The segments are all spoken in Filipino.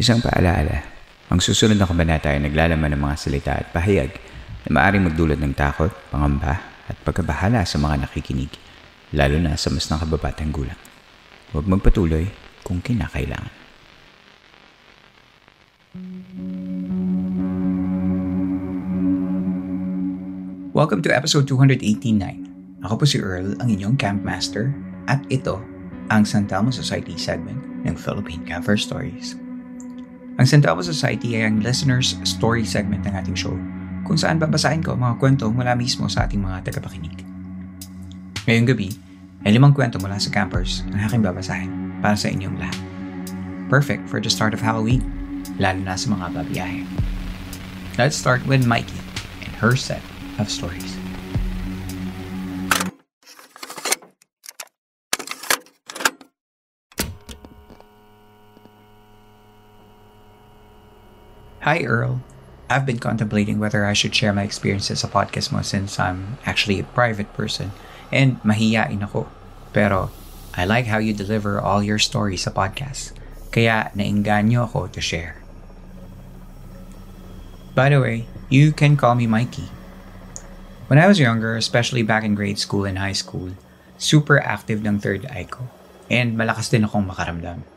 Isang paalaala, ang susunod na kabanata ay naglalaman ng mga salita at pahayag na maaaring magdulot ng takot, pangamba at pagkabahala sa mga nakikinig, lalo na sa mas nakababatang gulang. Huwag magpatuloy kung kinakailangan. Welcome to episode 289. Ako po si Earl, ang inyong camp master, at ito ang San Telmo Society segment ng Philippine Campfire Stories. Ang San Telmo Society ay ang listeners' story segment ng ating show, kung saan babasahin ko mga kwento mula mismo sa ating mga tagapakinig. Ngayong gabi ay 5 kwento mula sa campers ang aking babasahin para sa inyong lahat. Perfect for the start of Halloween, lalo na sa mga babiyahe. Let's start with Mikey and her set of stories. Hi Earl, I've been contemplating whether I should share my experiences sa podcast mo since I'm actually a private person and mahiyain ako. Pero I like how you deliver all your stories sa podcast, kaya nainganyo ako to share. By the way, you can call me Mikey. When I was younger, especially back in grade school and high school, super active ng third eye ko and malakas din akong makaramdam.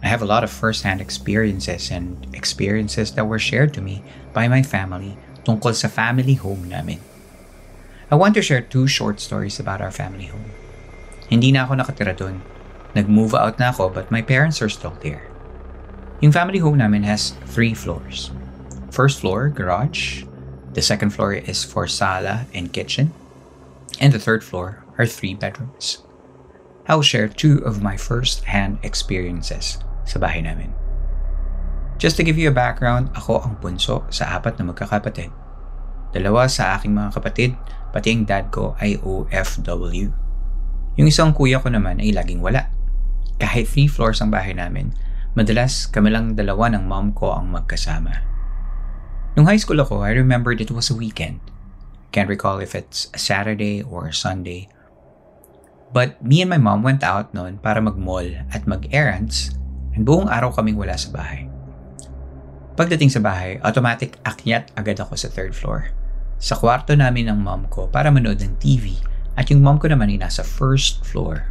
I have a lot of first-hand experiences and experiences that were shared to me by my family tungkol sa family home namin. I want to share 2 short stories about our family home. Hindi na ako nakatira dun. Nag-move out na ako but my parents are still there. Yung family home namin has 3 floors. First floor, garage. The second floor is for sala and kitchen. And the third floor are 3 bedrooms. I will share 2 of my first-hand experiences sa bahay namin. Just to give you a background, ako ang bunso sa 4 na magkakapatid. 2 sa aking mga kapatid, pati ang dad ko ay OFW. Yung isang kuya ko naman ay laging wala. Kahit 3 floors ang bahay namin, madalas kami lang 2 ng mom ko ang magkasama. Nung high school ako, I remembered it was a weekend. Can't recall if it's a Saturday or a Sunday. But me and my mom went out noon para mag-mall at mag-errands and buong araw kaming wala sa bahay. Pagdating sa bahay, automatic akyat agad ako sa 3rd floor. Sa kwarto namin ng mom ko para manood ng TV at yung mom ko naman ay nasa 1st floor.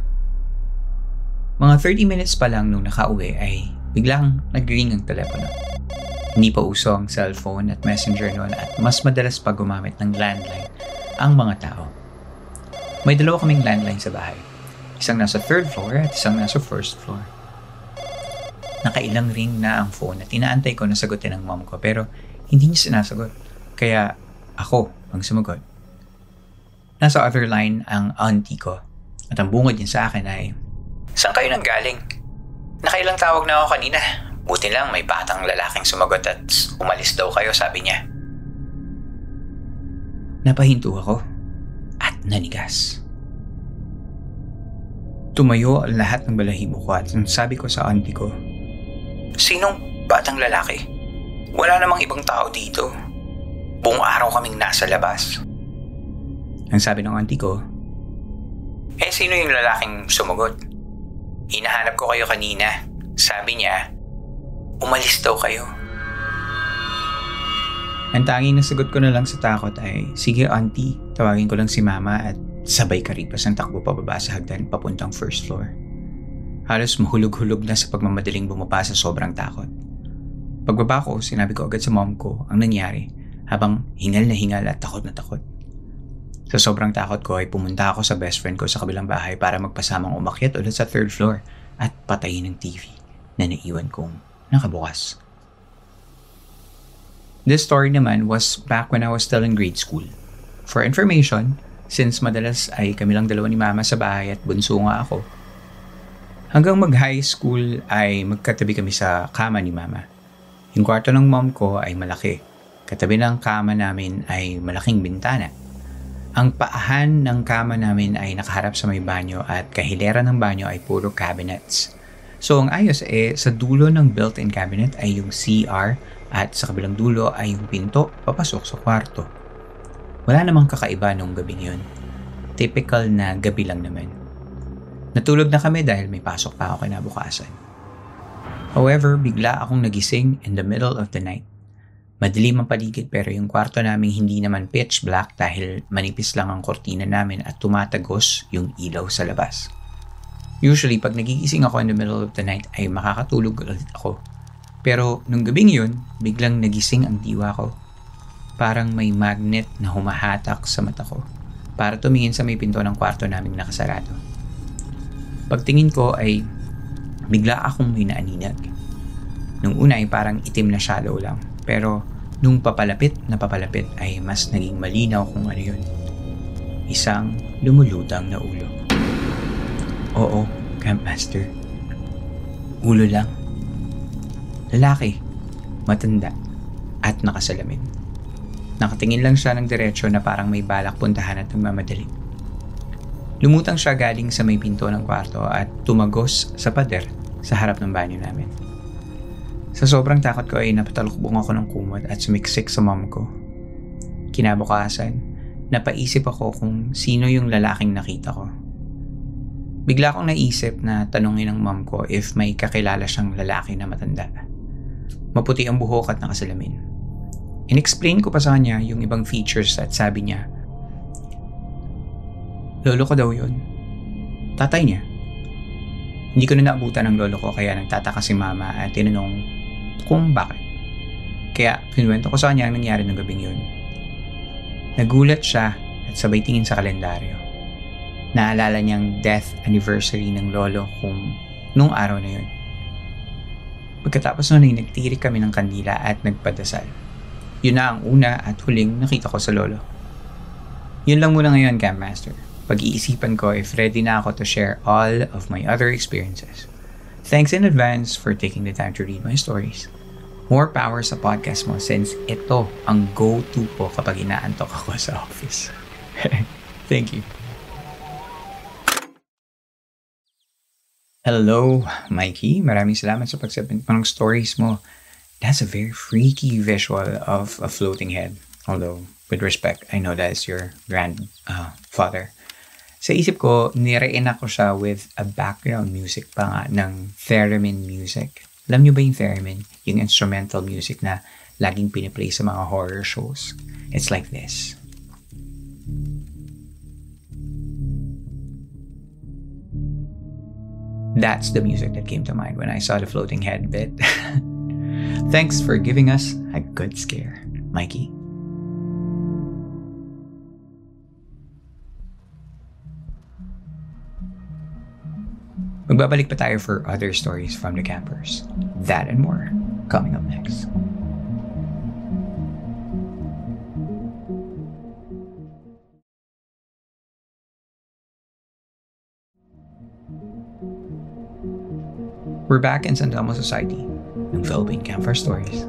Mga 30 minutes pa lang nung nakauwi ay biglang nag-ring ang telepono. Hindi pa uso ang cellphone at messenger noon at mas madalas pa gumamit ng landline ang mga tao. May 2 kaming landline sa bahay. Isang nasa 3rd floor at isang nasa 1st floor. Nakailang ring na ang phone at inaantay ko na sagutin ng mom ko pero hindi niya sinasagot. Kaya ako ang sumagot. Nasa other line ang auntie ko at ang bungod niya sa akin ay, "Saan kayo nanggaling? Nakailang tawag na ako kanina. Buti lang may batang lalaking sumagot at umalis daw kayo," sabi niya. Napahinto ako at nanigas. Tumayo ang lahat ng balahibo ko at sabi ko sa auntie ko, "Sinong batang lalaki? Wala namang ibang tao dito. Buong araw kaming nasa labas." Ang sabi ng auntie ko, "Sino yung lalaking sumagot? Hinahanap ko kayo kanina. Sabi niya, umalis daw kayo." Ang tanging nasagot ko na lang sa takot ay, "Sige auntie, tawagin ko lang si mama," at sabay karipas ang takbo pababa sa hagdan papuntang 1st floor. Halos mahulog-hulog na sa pagmamadaling bumaba sa sobrang takot. Pagbaba ko, sinabi ko agad sa mom ko ang nangyari habang hingal na hingal at takot na takot. Sa sobrang takot ko ay pumunta ako sa best friend ko sa kabilang bahay para magpasamang umakyat ulit sa 3rd floor at patayin ang TV na naiwan kong nakabukas. This story naman was back when I was still in grade school. For information, since madalas ay kami lang 2 ni mama sa bahay at bunso nga ako, hanggang mag-high school ay magkatabi kami sa kama ni mama. Yung kwarto ng mom ko ay malaki. Katabi ng kama namin ay malaking bintana. Ang paahan ng kama namin ay nakaharap sa may banyo at kahilera ng banyo ay puro cabinets. So ang ayos sa dulo ng built-in cabinet ay yung CR at sa kabilang dulo ay yung pinto papasok sa kwarto. Wala namang kakaiba nung gabi yun. Typical na gabi lang naman. Natulog na kami dahil may pasok pa ako kinabukasan. However, bigla akong nagising in the middle of the night. Madilim ang paligid pero yung kwarto namin hindi naman pitch black dahil manipis lang ang kortina namin at tumatagos yung ilaw sa labas. Usually, pag nagigising ako in the middle of the night ay makakatulog ulit ako. Pero nung gabing yun, biglang nagising ang diwa ko. Parang may magnet na humahatak sa mata ko para tumingin sa may pinto ng kwarto naming nakasarado. Pagtingin ko ay bigla akong may naaninag. Nung una ay parang itim na shadow lang. Pero nung papalapit ay mas naging malinaw kung ano yun. Isang lumulutang na ulo. Oo, Campmaster. Ulo lang. Lalaki, matanda, at nakasalamin. Nakatingin lang siya ng diretsyo na parang may balak puntahan at nagmamadali. Lumutang siya galing sa may pinto ng kwarto at tumagos sa pader sa harap ng banyo namin. Sa sobrang takot ko ay napatalukbong ako ng kumot at sumiksik sa mom ko. Kinabukasan, napaisip ako kung sino yung lalaking nakita ko. Bigla akong naisip na tanungin ng mom ko if may kakilala siyang lalaki na matanda. Maputi ang buhok at nakasalamin. In-explain ko pa sa kanya yung ibang features at sabi niya, lolo ko daw yun. Tatay niya. Hindi ko na naabutan ng lolo ko kaya nagtataka si mama at tinanong kung bakit. Kaya kinuwento ko sa kanya ang nangyari ng gabing yun. Nagulat siya at sabay tingin sa kalendaryo. Naalala niyang death anniversary ng lolo kung nung araw na yun. Pagkatapos nun ay nagtirik kami ng kandila at nagpadasal. Yun na ang una at huling nakita ko sa lolo. Yun lang muna ngayon, Campmaster. Pag-iisipan ko if ready na ako to share all of my other experiences. Thanks in advance for taking the time to read my stories. More power sa podcast mo since ito ang go-to ko kapag inaantok ako sa office. Thank you. Hello, Mikey. Maraming salamat sa pagsubmit mo ng stories mo. That's a very freaky visual of a floating head. Although, with respect, I know that is your grandfather. Sa isip ko, nire-enact ko siya with a background music pa nga ng theremin music. Alam niyo ba yung theremin? Yung instrumental music na laging piniplay sa mga horror shows. It's like this. That's the music that came to mind when I saw the floating head bit. Thanks for giving us a good scare, Mikey. Magbabalik pa tayo for other stories from the campers. That and more, coming up next. We're back in San Telmo Society, ng Philippine Campfire Stories.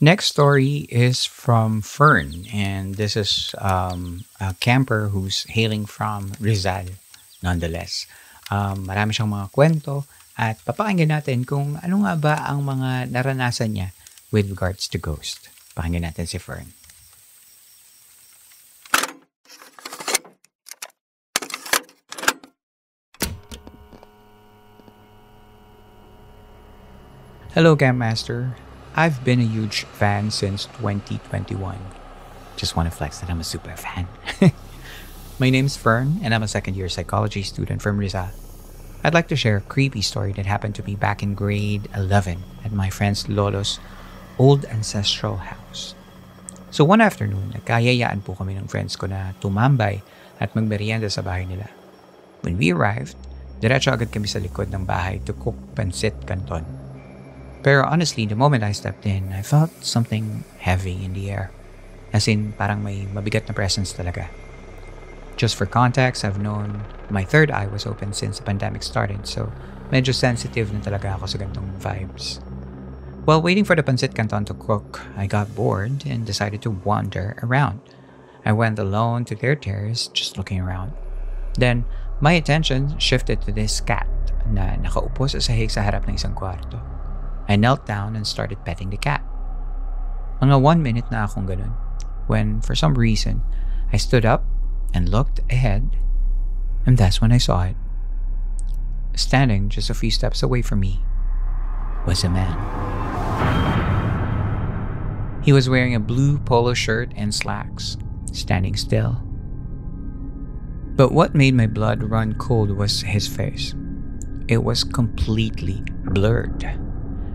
Next story is from Fern, and this is a camper who's hailing from Rizal, nonetheless. Marami siyang mga kwento at papakinggan natin kung ano nga ba ang mga naranasan niya with regards to ghost. Pakinggan natin si Fern. Hello, Campmaster. I've been a huge fan since 2021. Just want to flex that I'm a super fan. My name's Fern, and I'm a second-year psychology student from Rizal. I'd like to share a creepy story that happened to me back in grade 11 at my friend's lolo's old ancestral house. So one afternoon, nagkayayaan po kami ng friends ko na tumambay at magmerienda sa bahay nila. When we arrived, diretso agad kami sa likod ng bahay to cook pancit canton. Pero honestly, the moment I stepped in, I felt something heavy in the air. As in, parang may mabigat na presence talaga. Just for context, I've known my third eye was open since the pandemic started, so medyo sensitive na talaga ako sa ganitong vibes. While waiting for the pancit canton to cook, I got bored and decided to wander around. I went alone to their terrace, just looking around. Then, my attention shifted to this cat na nakaupo sa sahig sa harap ng isang kwarto. I knelt down and started petting the cat. Mga 1 minute na akong ganun, when for some reason, I stood up and looked ahead, and that's when I saw it. Standing just a few steps away from me was a man. He was wearing a blue polo shirt and slacks, standing still. But what made my blood run cold was his face. It was completely blurred.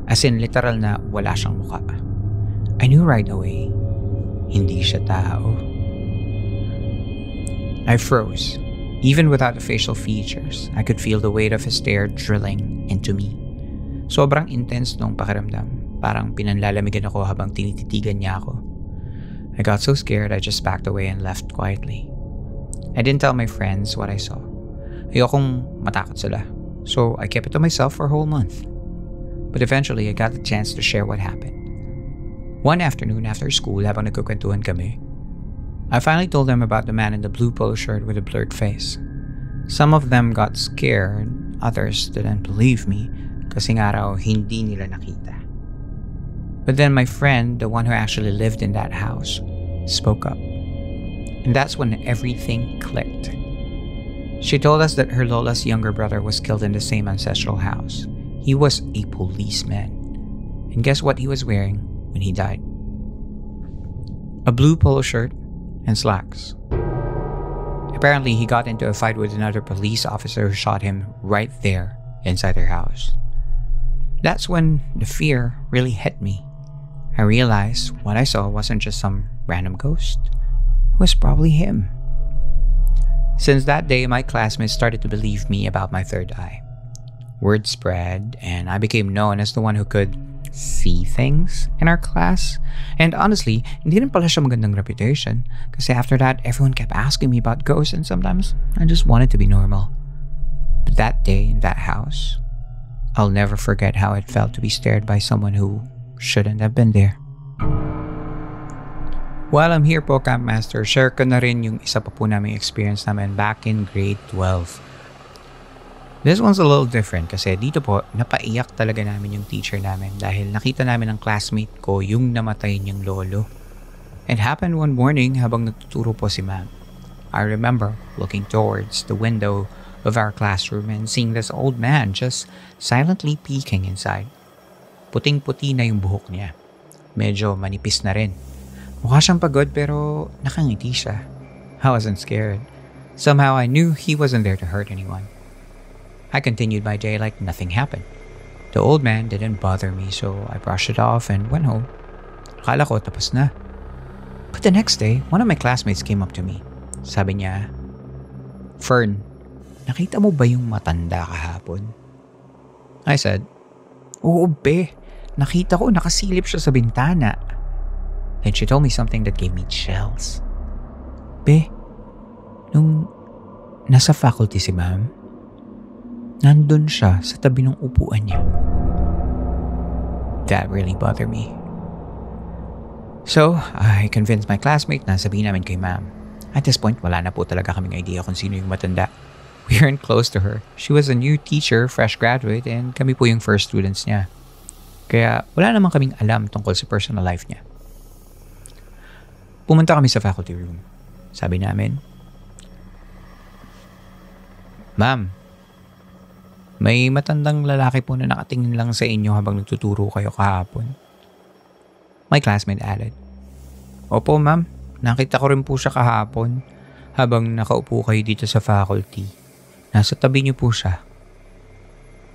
As in literal na wala siyang mukha. I knew right away, hindi siya tao. I froze. Even without the facial features, I could feel the weight of his stare drilling into me. Sobrang intense nung pakiramdam. Parang pinanlalamigan ako habang tinititigan niya ako. I got so scared I just backed away and left quietly. I didn't tell my friends what I saw. Ayokong matakot sila. So I kept it to myself for a whole month. But eventually I got the chance to share what happened. One afternoon after school habang nagkukwentuhan kami, I finally told them about the man in the blue polo shirt with a blurred face. Some of them got scared, others didn't believe me kasi nga raw hindi nila nakita. But then my friend, the one who actually lived in that house, spoke up. And that's when everything clicked. She told us that her Lola's younger brother was killed in the same ancestral house. He was a policeman. And guess what he was wearing when he died? A blue polo shirt and slacks. Apparently, he got into a fight with another police officer who shot him right there inside their house. That's when the fear really hit me. I realized what I saw wasn't just some random ghost. It was probably him. Since that day, my classmates started to believe me about my third eye. Word spread, and I became known as the one who could see things in our class. And honestly, hindi rin pala siya magandang reputation. Kasi after that, everyone kept asking me about ghosts, and sometimes I just wanted to be normal. But that day in that house, I'll never forget how it felt to be stared by someone who shouldn't have been there. While I'm here po, Camp Master, share ko na rin yung isa pa po naming experience namin back in grade 12. This one's a little different kasi dito po, napaiyak talaga namin yung teacher namin dahil nakita namin ng classmate ko yung namatay niyang lolo. It happened one morning habang nagtuturo po si ma'am. I remember looking towards the window of our classroom and seeing this old man just silently peeking inside. Puting-puti na yung buhok niya. Medyo manipis na rin. Mukha siyang pagod pero nakangiti siya. I wasn't scared. Somehow I knew he wasn't there to hurt anyone. I continued my day like nothing happened. The old man didn't bother me, so I brushed it off and went home. Akala ko tapos na. But the next day, one of my classmates came up to me. Sabi niya, "Fern, nakita mo ba yung matanda kahapon?" I said, "Oo, be. Nakita ko nakasilip siya sa bintana." Then she told me something that gave me chills. Be, nung nasa faculty si ma'am, nandun siya sa tabi ng upuan niya. That really bothered me. So, I convinced my classmate na sabihin namin kay ma'am. At this point, wala na po talaga kaming idea kung sino yung matanda. We weren't close to her. She was a new teacher, fresh graduate, and kami po yung first students niya. Kaya wala naman kaming alam tungkol sa personal life niya. Pumunta kami sa faculty room. Sabi namin, "Ma'am, may matandang lalaki po na nakatingin lang sa inyo habang nagtuturo kayo kahapon." My classmate added, "Opo, ma'am. Nakita ko rin po siya kahapon habang nakaupo kayo dito sa faculty. Nasa tabi niyo po siya."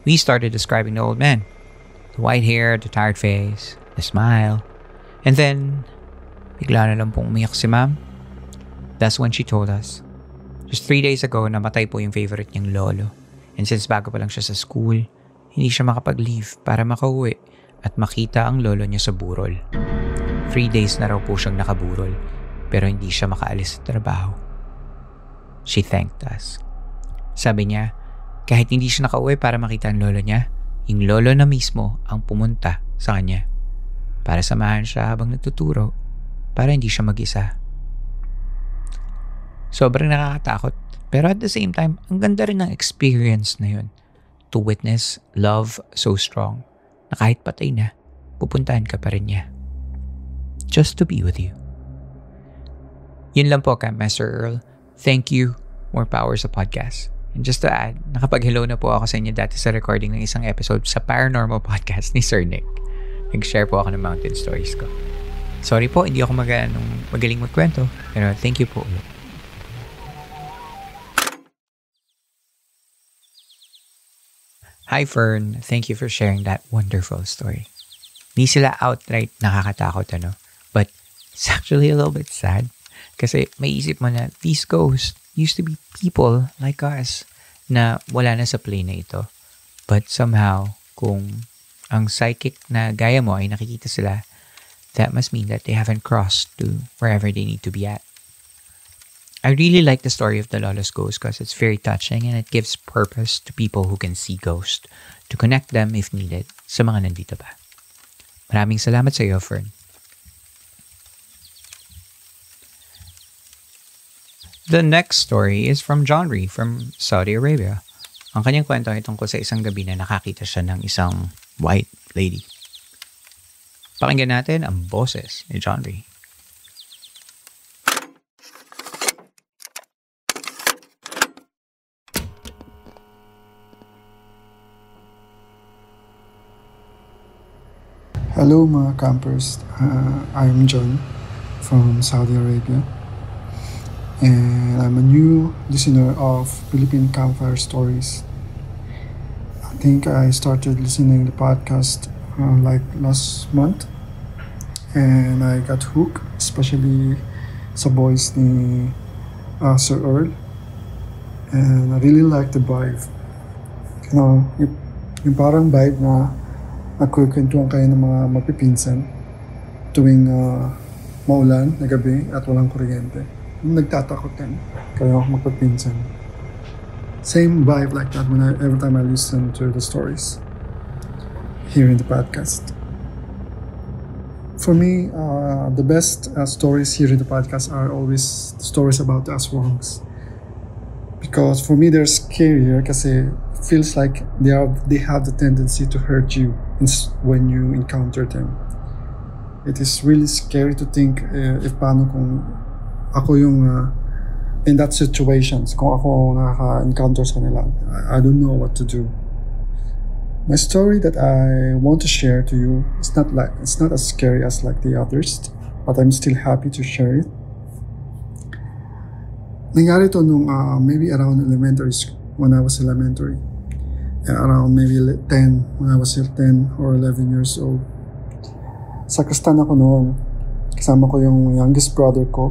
We started describing the old man. The white hair, the tired face, the smile. And then, bigla na lang pong umiyak si ma'am. That's when she told us. Just 3 days ago, namatay po yung favorite niyang lolo. And since bago pa lang siya sa school, hindi siya makapag-leave para makauwi at makita ang lolo niya sa burol. 3 days na raw po siyang nakaburol pero hindi siya makaalis sa trabaho. She thanked us. Sabi niya, kahit hindi siya nakauwi para makita ang lolo niya, yung lolo na mismo ang pumunta sa kanya para samahan siya habang nagtuturo para hindi siya mag-isa. Sobrang nakakatakot pero at the same time, ang ganda rin ng experience na yun. To witness love so strong na kahit patay na, pupuntahan ka pa rin niya. Just to be with you. Yun lang po, Camp Master Earl. Thank you. More power sa podcast. And just to add, nakapag-hello na po ako sa inyo dati sa recording ng isang episode sa Paranormal Podcast ni Sir Nick. Nag-share po ako ng mountain stories ko. Sorry po, hindi ako magaling magkwento. Pero thank you po ulit. Hi Fern, thank you for sharing that wonderful story. Di sila outright nakakatakot, but it's actually a little bit sad. Kasi may isip mo na these ghosts used to be people like us na wala na sa plane na ito. But somehow, kung ang psychic na gaya mo ay nakikita sila, that must mean that they haven't crossed to wherever they need to be at. I really like the story of the Lolo's Ghost because it's very touching and it gives purpose to people who can see ghosts to connect them if needed sa mga nandito pa. Maraming salamat sa iyo, Fern. The next story is from John Ree from Saudi Arabia. Ang kanyang kwento ay tungkol sa isang gabi na nakakita siya ng isang white lady. Pakinggan natin ang boses ni John Ree. Hello mga campers, I'm John from Saudi Arabia. And I'm a new listener of Philippine Campfire Stories. I think I started listening the podcast like last month, and I got hooked, especially sa voice ni Sir Earl. And I really like the vibe. Yung parang vibe na nagkukwentuhan kayo ng mga magpipinsan tuwing maulan na gabi at walang kuryente. Nagtatakotan kayo magpapinsan. Same vibe like that every time I listen to the stories here in the podcast. For me, the best stories here in the podcast are always the stories about the aswangs. Because for me, they're scarier kasi it feels like they have the tendency to hurt you when you encounter them. It is really scary to think if paano kung ako yung in that situations, kung ako nakaka-encounter sa kanila, I don't know what to do. My story that I want to share to you is not as scary as like the others, but I'm still happy to share it. Nangyari to nung maybe around elementary school, when I was elementary. Around maybe 10, when I was 10 or 11 years old. Sakristan ako noon. Kasama ko yung youngest brother ko.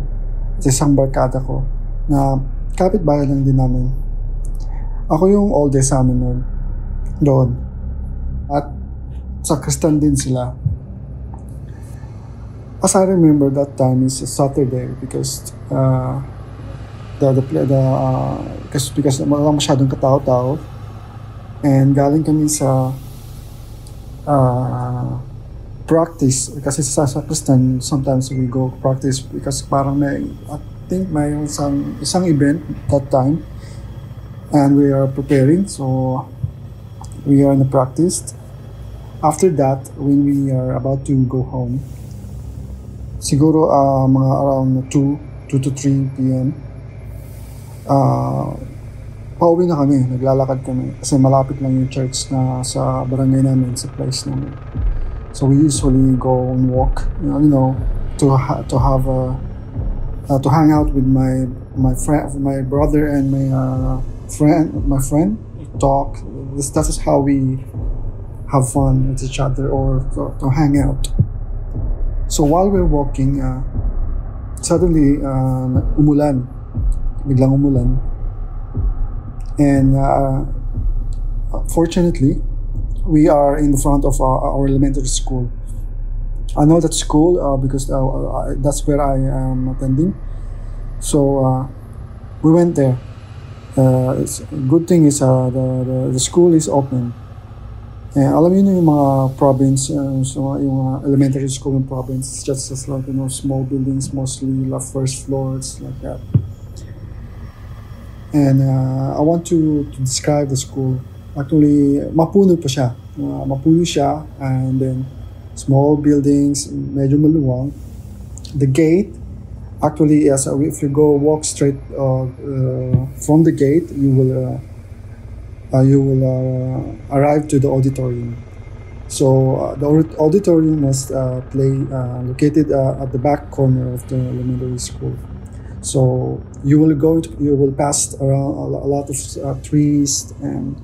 At isang barkada ko na kapitbahay lang din namin. Ako yung oldest sa amin doon. At sakristan din sila. As I remember, that time is a Saturday because because wala masyadong katao-tao. And galing kami sa practice kasi sa sakristan sometimes we go practice because parang I think may isang event that time and we are preparing, so we are in the practice. After that, when we are about to go home, siguro mga around 2 to 3 p.m. Pauwi na kami, naglalakad kami kasi malapit lang yung church na sa barangay namin, sa place namin. So we usually go and walk, to hang out with my brother and my friend. Talk. That is how we have fun with each other or to hang out. So while we're walking, suddenly biglang umulan, and fortunately, we are in the front of our elementary school. I know that school because that's where I am attending. So we went there. Good thing is the school is open. Alam niyo yung mga province, yung elementary school in province, just like small buildings, mostly first floors like that. And I want to describe the school. Actually, mapuno pa siya. Mapuno siya, and then small buildings, medyo maluwang. The gate, Actually, yes, if you go walk straight from the gate, you will arrive to the auditorium. So the auditorium was located at the back corner of the elementary school. So you will pass around a lot of trees, and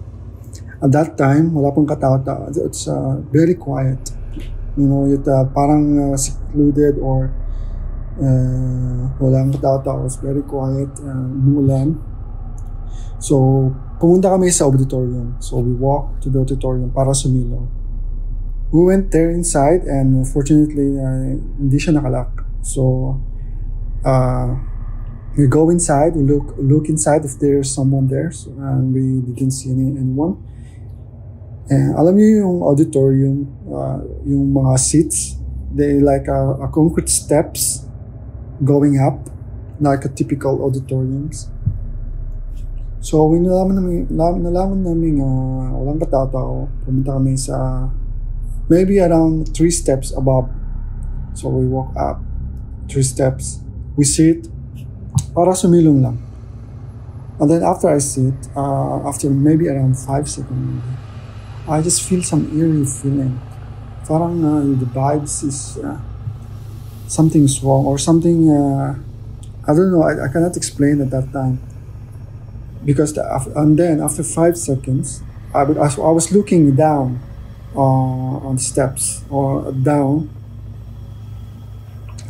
at that time, wala pong katao-tao. It's very quiet. Parang secluded, or walang katao-tao. It's very quiet, umulan. So pumunta kami sa auditorium. So we walked to the auditorium para sumilaw. We went there inside, and fortunately, hindi siya nakalock. So we go inside, we look inside if there's someone there, and we didn't see anyone. And alam niyo yung auditorium, yung mga seats, they like a concrete steps going up, like a typical auditoriums. So nalaman namin walang katao-tao. Pumunta kami sa maybe around 3 steps above. So we walk up 3 steps, we sit para sumilong lang. And then after I sit, after maybe around 5 seconds, I just feel some eerie feeling. Parang the vibes is something's wrong, or something, I don't know, I cannot explain at that time. Because and then after 5 seconds, I was looking down on the steps, or down.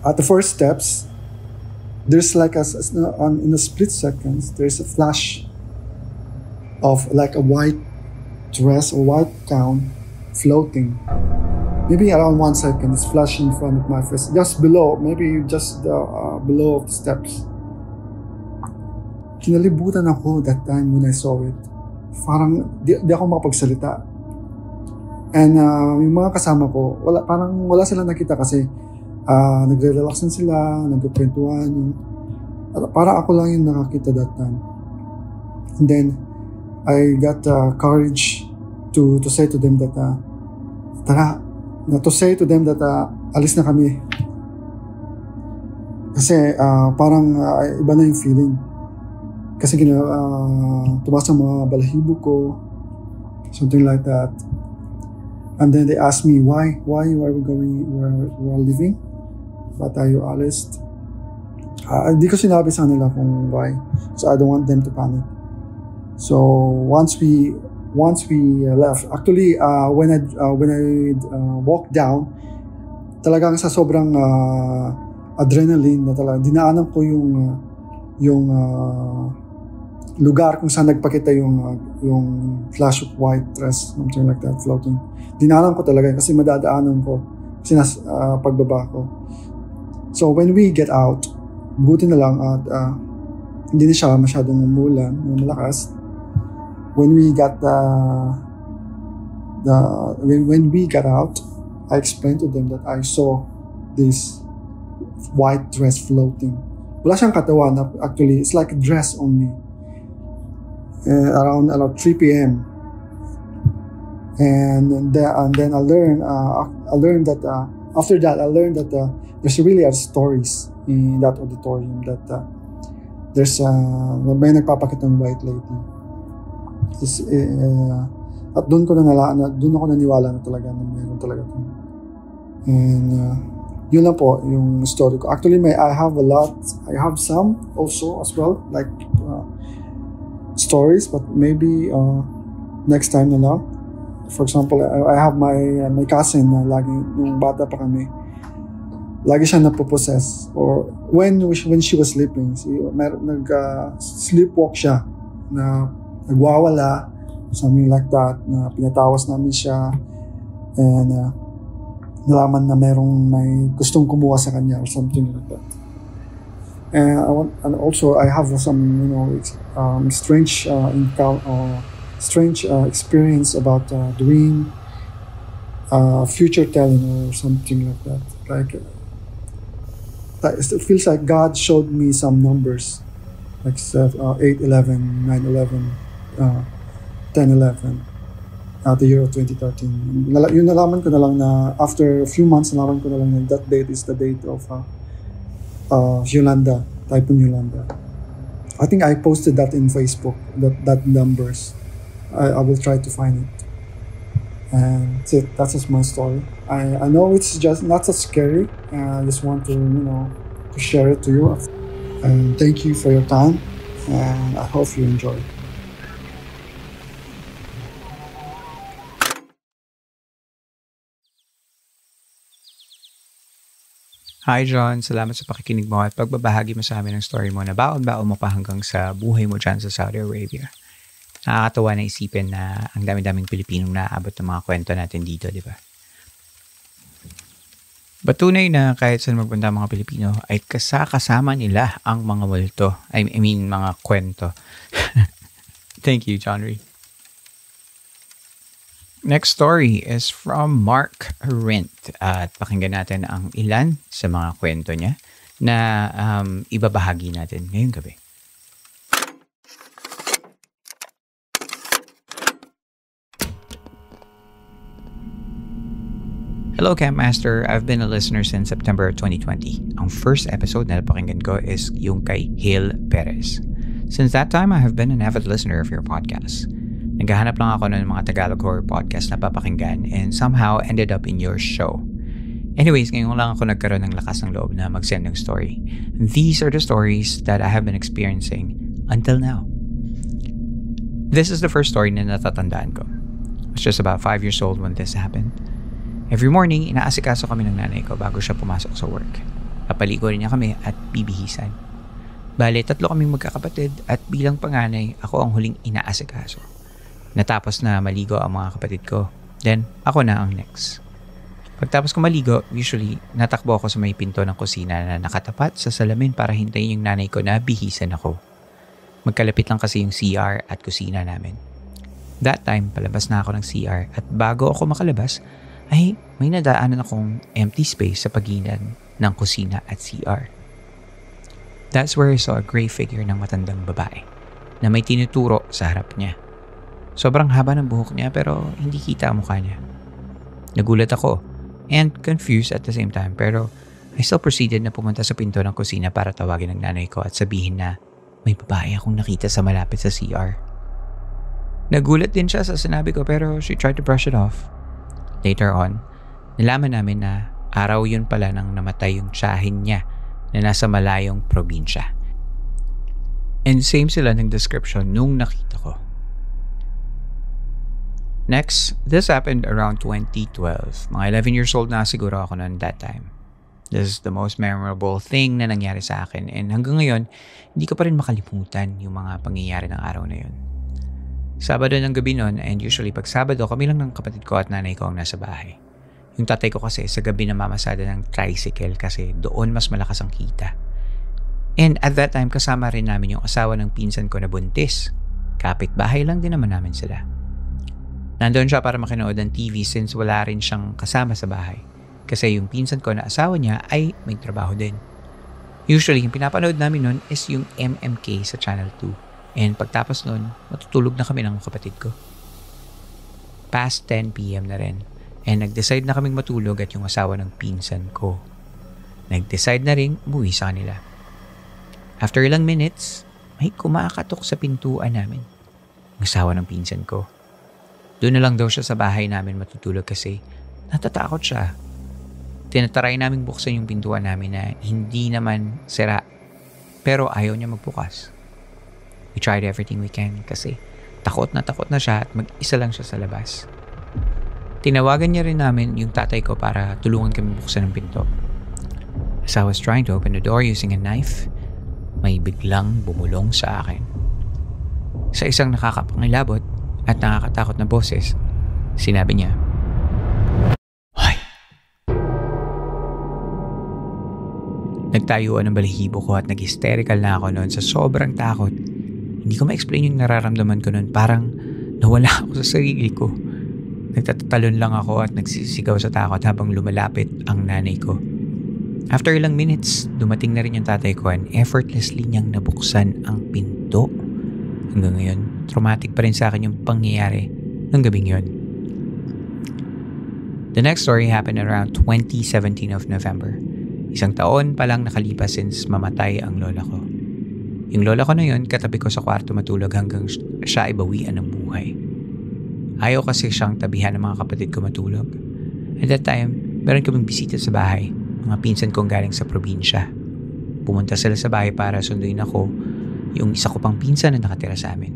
At the first steps, there's like in a split seconds, there's a flash of like a white dress or white gown floating. Maybe around 1 second, it's flashing in front of my face, just below, maybe just below of the steps. Kinalibutan ako that time when I saw it. Parang di ako makapagsalita. And yung mga kasama ko, wala silang nakita kasi nagre-relax na sila, nagkukwentuhan. Parang ako lang yung nakakita that time. And then I got courage to say to them that alis na kami. Kasi parang iba na yung feeling. Kasi tumaas ang mga balahibo ko, something like that. And then they asked me, why are we going, we are leaving? Ba't tayo alis? Hindi ko sinabi sa kanila kung why. So I don't want them to panic. So once we left, actually when I walked down, talagang sa sobrang adrenaline na talaga, dinaanan ko yung lugar kung saan nagpakita yung flash of white dress, something like that, floating. Dinaanan ko talaga kasi madadaanan ko kasi pagbaba ko. So when we get out, buti na lang at hindi na siya masyadong umulan, malakas. When we got when we got out, I explained to them that I saw this white dress floating. Wala siyang katawan, actually it's like a dress only. Around 3 p.m. And then I learned that after that I learned that there's really stories in that auditorium, that there's may nagpapakita ng white lady. At doon ako naniwala na talaga na mayroon talaga ito. And yun lang po yung story ko. Actually, I have some also as well, like stories, but maybe next time na lang. For example, I have my cousin na lagi, nung bata pa kami, lagi siya napopossess, or when she was sleeping, sleepwalk siya, na nagwawala, something like that, na pinatawas namin siya, and nalaman na may gustong kumuha sa kanya or something like that. And also I have some strange experience about doing future telling or something like that. Like it feels like God showed me some numbers, like 8, 11, 9, 11, 10, 11. The year of 2013. Yung nalaman ko na lang na after a few months, nalaman ko na lang na that date is the date of Yolanda, Typhoon Yolanda. I think I posted that in Facebook, that numbers. I will try to find it. And that's it. That's just my story. I know it's just not so scary. I just want to, to share it to you. And thank you for your time. And I hope you enjoy. Hi John, salamat sa pakikinig mo at pagbabahagi mo sa amin ng story mo na baon-baon mo pa hanggang sa buhay mo dyan sa Saudi Arabia. Nakakatawa na isipin na ang dami-daming Pilipinong naaabot ng mga kwento natin dito, di ba? Patunay na kahit saan magpunta ang mga Pilipino ay kasama nila ang mga multo. I mean, mga kwento. Thank you, John Ree. Next story is from Mark Rent at pakinggan natin ang ilan sa mga kwento niya na ibabahagi natin ngayong gabi. Hello Camp Master, I've been a listener since September 2020. Ang first episode na napakinggan ko is yung kay Hale Perez. Since that time, I have been an avid listener of your podcast. Naghahanap lang ako ng mga Tagalog horror podcast na papakinggan and somehow ended up in your show. Anyways, ngayon lang ako nagkaroon ng lakas ng loob na mag-send ng story. These are the stories that I have been experiencing until now. This is the first story na natatandaan ko. I was just about 5 years old when this happened. Every morning, inaasikaso kami ng nanay ko bago siya pumasok sa work. Papaligo rin niya kami at bibihisan. Bale, 3 kaming magkakapatid at bilang panganay, ako ang huling inaasikaso. Natapos na maligo ang mga kapatid ko. Then, ako na ang next. Pagtapos ko maligo, usually, natakbo ako sa may pinto ng kusina na nakatapat sa salamin para hintayin yung nanay ko na bihisan ako. Magkalapit lang kasi yung CR at kusina namin. That time, palabas na ako ng CR at bago ako makalabas, ay may nadaanan akong empty space sa pagitan ng kusina at CR. That's where I saw a gray figure ng matandang babae na may tinuturo sa harap niya. Sobrang haba ng buhok niya pero hindi kita ang mukha niya. Nagulat ako and confused at the same time pero I still proceeded na pumunta sa pinto ng kusina para tawagin ang nanay ko at sabihin na may babae akong nakita sa malapit sa CR. Nagulat din siya sa sinabi ko pero she tried to brush it off. Later on, nalaman namin na araw yun pala nang namatay yung tiyahin niya na nasa malayong probinsya. And same sila ng description nung nakita ko. Next, this happened around 2012. Mga 11 years old na siguro ako noon that time. This is the most memorable thing na nangyari sa akin and hanggang ngayon, hindi ko pa rin makalimutan yung mga pangyayari ng araw na yun. Sabado ng gabi noon and usually pag Sabado kami lang ng kapatid ko at nanay ko ang nasa bahay. Yung tatay ko kasi sa gabi na mamasada ng tricycle kasi doon mas malakas ang kita. And at that time kasama rin namin yung asawa ng pinsan ko na buntis. Kapit-bahay lang din naman namin sila. Nandoon siya para makinood ng TV since wala rin siyang kasama sa bahay. Kasi yung pinsan ko na asawa niya ay may trabaho din. Usually, yung pinapanood namin nun is yung MMK sa Channel 2. And pagtapos nun, matutulog na kami ng kapatid ko. Past 10 p.m. na rin. And nag-decide na kaming matulog at yung asawa ng pinsan ko. Nag-decide na rin umuwi sa kanila. After ilang minutes, may kumakatok sa pintuan namin. Ang asawa ng pinsan ko. Doon na lang daw siya sa bahay namin matutulog kasi natatakot siya. Tinatry naming buksan yung pintuan namin na hindi naman sira. Pero ayaw niya magbukas. We tried everything we can kasi takot na siya at mag-isa lang siya sa labas. Tinawagan niya rin namin yung tatay ko para tulungan kami buksan ng pinto. As I was trying to open the door using a knife, may biglang bumulong sa akin. Sa isang nakakapangilabot at nakakatakot na boses, sinabi niya, "Hoy!" Nagtayuan ang balahibo ko at nag-hysterical na ako noon sa sobrang takot. Hindi ko ma-explain yung nararamdaman ko noon. Parang nawala ako sa sarili ko. Nagtatatalon lang ako at nagsisigaw sa takot habang lumalapit ang nanay ko. After ilang minutes, dumating na rin yung tatay ko and effortlessly niyang nabuksan ang pinto. Hanggang ngayon, traumatic pa rin sa akin yung pangyayari ng gabing yun. The next story happened around 2017 of November. 1 taon pa lang nakalipas since mamatay ang lola ko. Yung lola ko na yun, katabi ko sa kwarto matulog hanggang siya ay bawian ng buhay. Ayaw kasi siyang tabihan ng mga kapatid ko matulog. At that time, meron kaming bisita sa bahay, mga pinsan kong galing sa probinsya. Pumunta sila sa bahay para sunduin ako, yung isa ko pang pinsan na nakatira sa amin.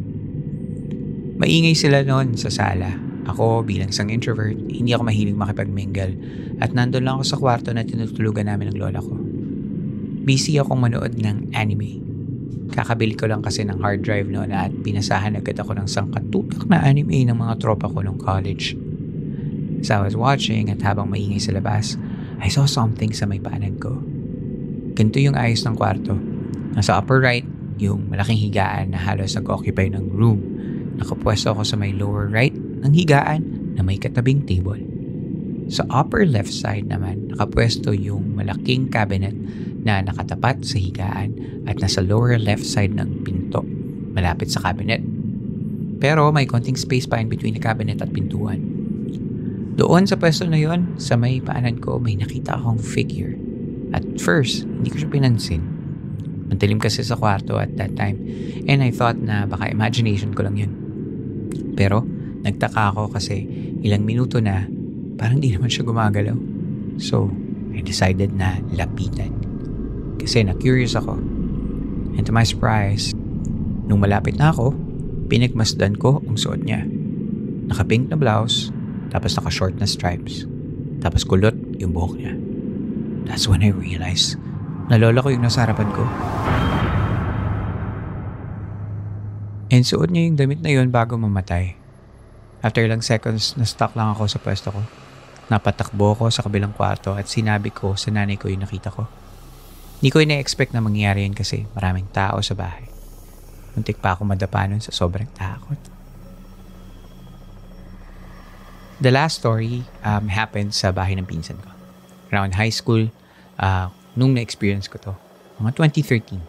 Maingay sila noon sa sala. Ako bilang isang introvert, hindi ako mahilig makipagmingle at nandun lang ako sa kwarto na tinutulugan namin ng lola ko. Busy akong manood ng anime. Kakabili ko lang kasi ng hard drive noon at pinasahan agad ako ng sangkatutak na anime ng mga tropa ko nung college. As I was watching at habang maingay sa labas, I saw something sa may paanan ko. Ganito yung ayos ng kwarto. Nasa upper right, yung malaking higaan na halos nag-occupy ng room. Nakapwesto ako sa may lower right ng higaan na may katabing table. Sa upper left side naman, nakapwesto yung malaking cabinet na nakatapat sa higaan at nasa lower left side ng pinto, malapit sa cabinet. Pero may konting space pa in between the cabinet at pintuan. Doon sa pwesto na yon, sa may paanan ko, may nakita akong figure. At first, hindi ko siya pinansin. Mantilim kasi sa kwarto at that time, and I thought na baka imagination ko lang yun. Pero, nagtaka ako kasi ilang minuto na parang di naman siya gumagalaw. So, I decided na lapitan. Kasi na-curious ako. And to my surprise, nung malapit na ako, pinagmasdan ko ang suot niya. Naka-pink na blouse, tapos naka-short na stripes. Tapos kulot yung buhok niya. That's when I realized na lola ko yung nasa harapan ko. And suot niya yung damit na yun bago mamatay. After ilang seconds, na-stuck lang ako sa pwesto ko. Napatakbo ko sa kabilang kwarto at sinabi ko sa nanay ko yung nakita ko. Hindi ko ina-expect na mangyari yun kasi maraming tao sa bahay. Muntik pa ako madapa nun sa sobrang takot. The last story happened sa bahay ng pinsan ko. Around high school, nung na-experience ko to, mga 2013.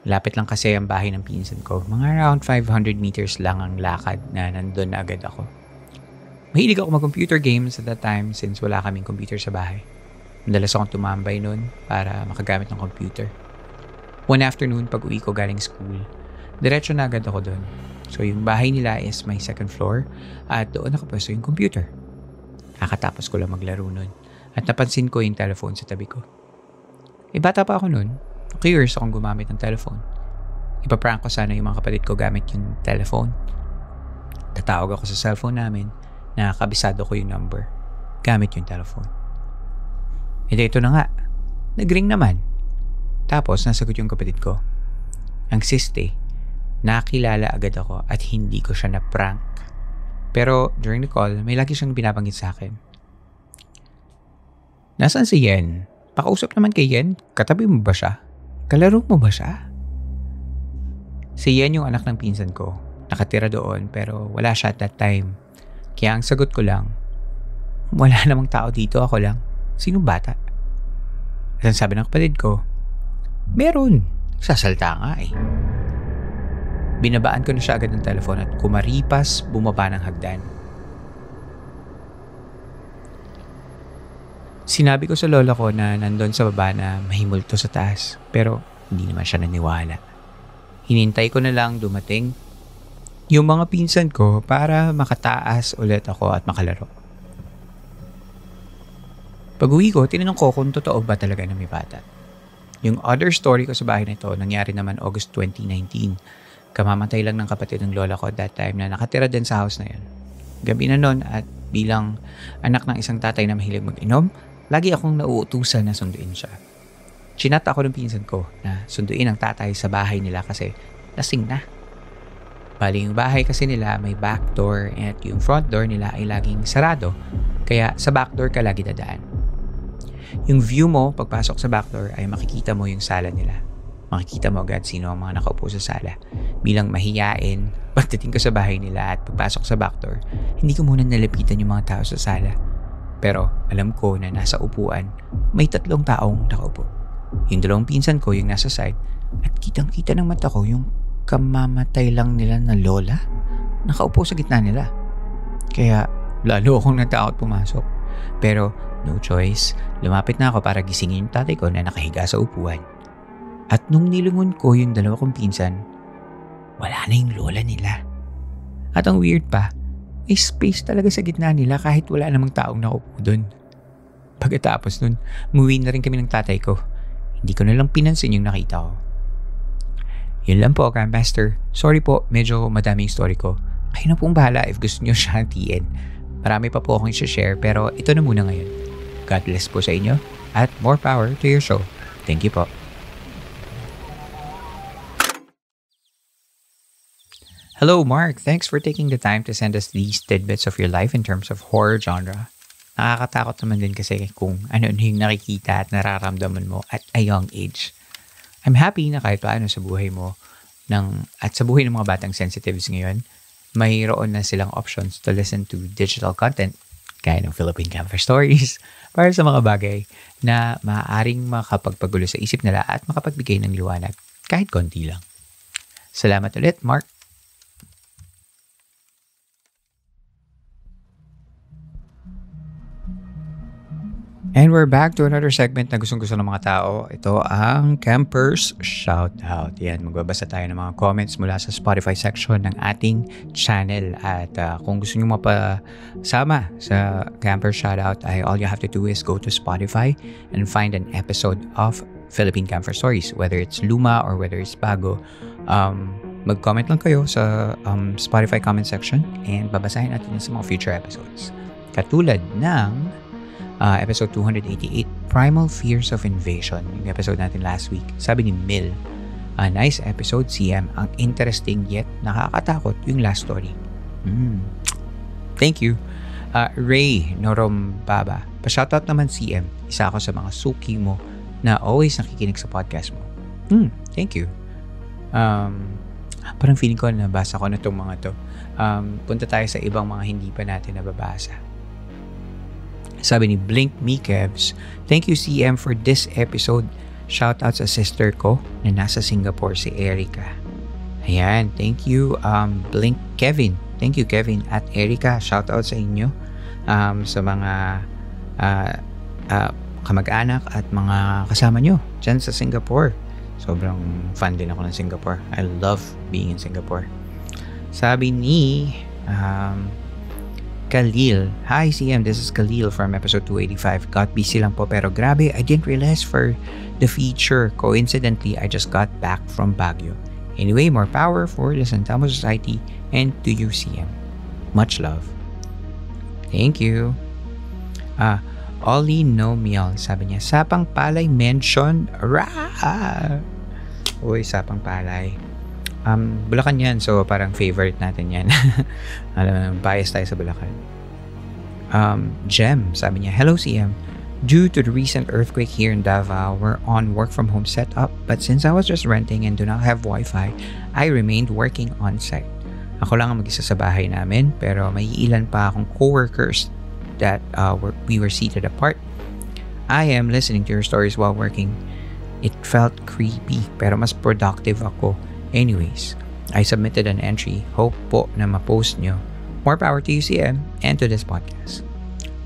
Lapit lang kasi ang bahay ng pinsan ko. Mga around 500 meters lang ang lakad na nandun na agad ako. Mahilig ako mag-computer games at that time since wala kaming computer sa bahay. Madalas akong tumambay nun para makagamit ng computer. One afternoon, pag uwi ko galing school, diretso na agad ako doon. So yung bahay nila is may second floor at doon nakapwesto yung computer. Kakatapos ko lang maglaro nun at napansin ko yung telephone sa tabi ko. Bata pa ako nun. Curious akong gumamit ng telephone. Ipaprank ko sana yung mga kapatid ko gamit yung telephone. Tatawag ako sa cellphone namin na kabisado ko yung number gamit yung telephone. Ito na nga. Nag-ring naman. Tapos nasagot yung kapatid ko. Ang siste, nakilala agad ako at hindi ko siya na-prank. Pero during the call, may lagi siyang binabanggit sa akin. Nasaan si Yen? Pakausap naman kay Yen. Katabi mo ba siya? Kalaro mo ba siya? Si Yen yung anak ng pinsan ko. Nakatira doon pero wala siya at that time. Kaya ang sagot ko lang, wala namang tao dito, ako lang. Sinong bata? At ang sabi ng kapatid ko, meron. Sasalta nga eh. Binabaan ko na siya agad ng telephone at kumaripas bumaba ng hagdan. Sinabi ko sa lola ko na nandun sa baba na mahimulto sa taas pero hindi naman siya naniwala. Hinintay ko na lang dumating yung mga pinsan ko para makataas ulit ako at makalaro. Pag-uwi ko, tinanong ko kung totoo ba talaga na may bata. Yung other story ko sa bahay na ito, nangyari naman August 2019. Kamamatay lang ng kapatid ng lola ko at that time na nakatira din sa house na yun. Gabi na nun at bilang anak ng isang tatay na mahilig mag-inom, lagi akong nauutusan na sunduin siya. Chinat ako ng pinsan ko na sunduin ang tatay sa bahay nila kasi lasing na. Bali yung bahay kasi nila may back door at yung front door nila ay laging sarado. Kaya sa back door ka lagi dadaan. Yung view mo pagpasok sa back door ay makikita mo yung sala nila. Makikita mo agad sino ang mga nakaupo sa sala. Bilang mahiyain, pagdating ko sa bahay nila at pagpasok sa back door, hindi ko muna nalapitan yung mga tao sa sala. Pero alam ko na nasa upuan, may 3 taong nakaupo. Yung 2 pinsan ko yung nasa side at kitang-kita ng mata ko yung kamamatay lang nila na lola nakaupo sa gitna nila. Kaya lalo akong natakot pumasok. Pero no choice, lumapit na ako para gisingin yung tatay ko na nakahiga sa upuan. At nung nilingon ko yung dalawa kong pinsan, wala na yung lola nila. At ang weird pa, may space talaga sa gitna nila kahit wala namang taong nakaupo doon. Pagkatapos nun, umuwi na rin kami ng tatay ko. Hindi ko na lang pinansin yung nakita ko. Yun lang po, Grandmaster. Sorry po, medyo madami yung story ko. Kayo na pong bahala if gusto nyo siya hatiin. Marami pa po akong i-share pero ito na muna ngayon. God bless po sa inyo at more power to your show. Thank you po. Hello, Mark. Thanks for taking the time to send us these tidbits of your life in terms of horror genre. Nakakatakot naman din kasi kung ano yung nakikita at nararamdaman mo at a young age. I'm happy na kahit paano sa buhay mo at sa buhay ng mga batang sensitives ngayon, mayroon na silang options to listen to digital content gaya ng Philippine Camper Stories para sa mga bagay na maaaring makapagpagulo sa isip nila at makapagbigay ng liwanag kahit konti lang. Salamat ulit, Mark. And we're back to another segment na gustong-gusto ng mga tao. Ito ang Campers Shoutout. Yan, magbabasa tayo ng mga comments mula sa Spotify section ng ating channel. At kung gusto nyo mapasama sa Campers Shoutout, all you have to do is go to Spotify and find an episode of Philippine Camper Stories. Whether it's luma or whether it's bago, mag-comment lang kayo sa Spotify comment section and babasahin natin sa mga future episodes. Katulad ng episode 288, Primal Fears of Invasion, yung episode natin last week. Sabi ni Mil, nice episode, CM. Ang interesting yet nakakatakot yung last story. Thank you. Ray Norombaba, pa-shoutout naman CM. Isa ako sa mga suki mo na always nakikinig sa podcast mo. Thank you. Parang feeling ko nabasa ko na itong mga to. Punta tayo sa ibang mga hindi pa natin nababasa. Sabi ni Blink Mikevs, thank you CM for this episode. Shoutout sa sister ko na nasa Singapore, si Erica. Ayan, thank you Blink Kevin. Thank you Kevin at Erica. Shoutout sa inyo sa mga kamag-anak at mga kasama nyo dyan sa Singapore. Sobrang fan din ako ng Singapore. I love being in Singapore. Sabi ni Khalil. Hi CM, this is Khalil from episode 285. Got busy lang po pero grabe, I didn't realize for the feature. Coincidentally, I just got back from Baguio. Anyway, more power for the San Telmo Society and to you CM. Much love. Thank you. Ollie Nomiel, sabi niya, Sapang Palay mention. Uy, Sapang Palay. Bulacan yan, so parang favorite natin yan. Alam mo, bias tayo sa Bulacan. Jem, sabi niya, hello CM. Due to the recent earthquake here in Davao, we're on work from home setup, but since I was just renting and do not have Wi-Fi, I remained working on site. Ako lang ang mag-isa sa bahay namin, pero may ilan pa akong coworkers that we were seated apart. I am listening to your stories while working. It felt creepy, pero mas productive ako. Anyways, I submitted an entry. Hope po na ma-post nyo. More power to you, CM, and to this podcast.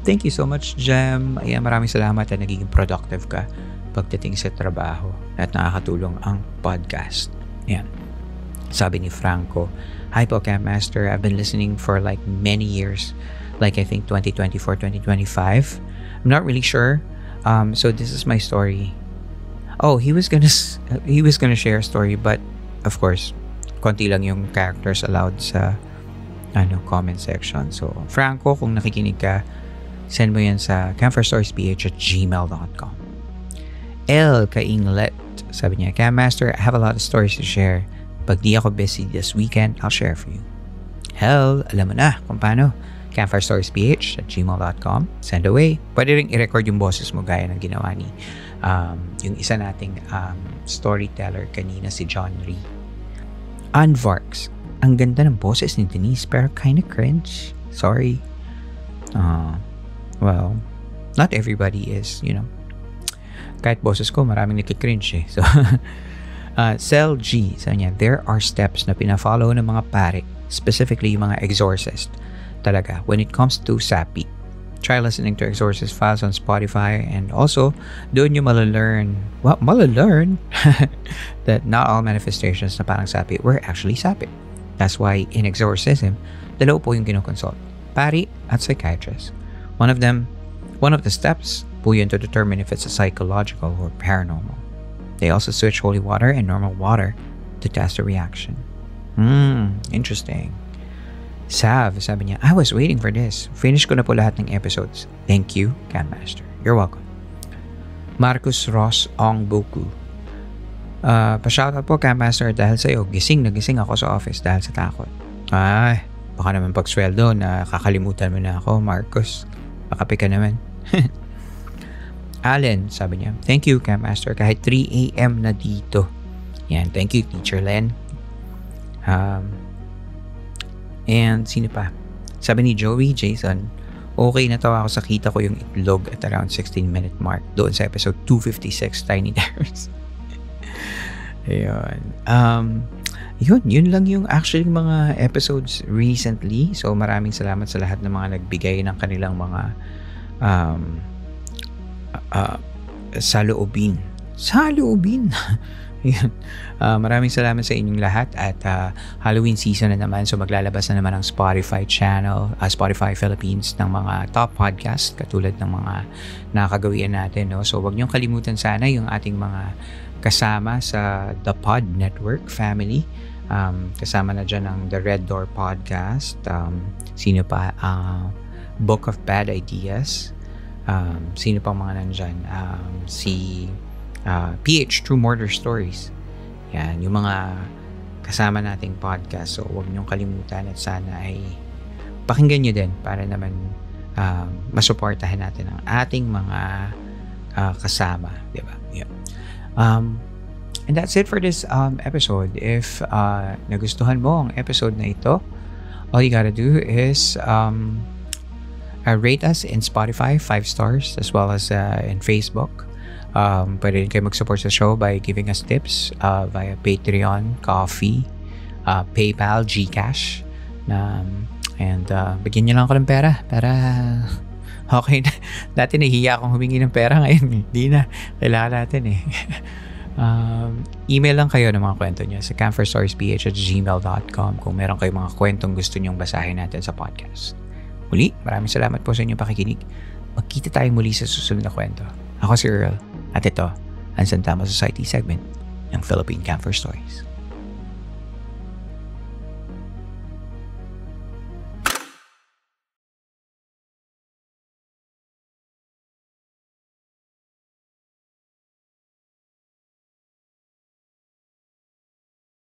Thank you so much, Jem. Ayan, maraming salamat na nagiging productive ka pagdating sa trabaho at nakakatulong ang podcast. Ayan. Sabi ni Franco, hi po, Camp Master. I've been listening for like many years. Like I think 2024, 2025. I'm not really sure. So this is my story. Oh, he was gonna share a story, but of course, konti lang yung characters allowed sa comment section. So, Franco, kung nakikinig ka, send mo yan sa campfirestoriesph@gmail.com. El Kainglet, sabi niya, Cam Master, I have a lot of stories to share. Pag di ako busy this weekend, I'll share for you. Hell, alam mo na kung paano. campfirestoriesph@gmail.com. Send away. Pwede rin i-record yung boses mo gaya ng ginawa ni yung isa nating storyteller kanina, si John Ree. Unvarks. Ang ganda ng boses ni Denise pero kinda cringe. Sorry. Well, not everybody is, kahit boses ko, maraming nakikringe eh. So, Cell G, sabi niya, there are steps na pina-follow ng mga pare, specifically yung mga exorcist, talaga, when it comes to sapi. Try listening to Exorcist Files on Spotify, and also doon nyo malalearn that not all manifestations na parang sapi were actually sapi. That's why in exorcism, dalawa po yung kinoconsult, pari at psychiatrist. One of the steps po yun to determine if it's a psychological or paranormal. They also switch holy water and normal water to test the reaction. Interesting. Sav, sabi niya, I was waiting for this. Finish ko na po lahat ng episodes. Thank you, Cam Master. You're welcome. Marcus Ross Ong Boku. Pa-shoutout po, Cam Master, dahil sa'yo, gising na gising ako sa office dahil sa takot. Ay, baka naman pag sweldo na kakalimutan mo na ako, Marcus. Makape ka naman. Allen, sabi niya, thank you, Cam Master. Kahit 3 a.m. na dito. Yan, thank you, Teacher Len. And sino pa? Sabi ni Joey Jason, okay na tawa ako sa kita ko yung itlog at around 16-minute mark doon sa episode 256, Tiny Terrors. Ayun. Yun lang yung actually mga episodes recently. So maraming salamat sa lahat ng mga nagbigay ng kanilang mga saloobin. Maraming salamat sa inyong lahat at Halloween season na naman, so maglalabas na naman ang Spotify channel, Spotify Philippines ng mga top podcast katulad ng mga nakagawian natin, no? So wag niyong kalimutan sana yung ating mga kasama sa The Pod Network family. Kasama na dyan ang The Red Door Podcast, sino pa, Book of Bad Ideas, sino pa mga nandyan, si PH True Murder Stories. Yan, yung mga kasama nating podcast. So, huwag niyong kalimutan at sana ay pakinggan niyo din para naman masuportahan natin ang ating mga kasama. Diba? Yeah. And that's it for this episode. If nagustuhan mo ang episode na ito, all you gotta do is rate us in Spotify 5 stars as well as in Facebook. Pwede rin kayo mag-support sa show by giving us tips via Patreon, Coffee, PayPal, GCash. And bigyan nyo lang ako ng pera para okay na. Dati nahihiya akong humingi ng pera, ngayon hindi na. Kailangan natin eh. Email lang kayo ng mga kwento nyo sa camperstoriesph@gmail.com kung meron kayong mga kwentong gusto nyong basahin natin sa podcast. Muli, maraming salamat po sa inyong pakikinig. Magkita tayo muli sa susunod na kwento. Ako si Earl. At ito, ang San Telmo Society segment ng Philippine Camper Stories.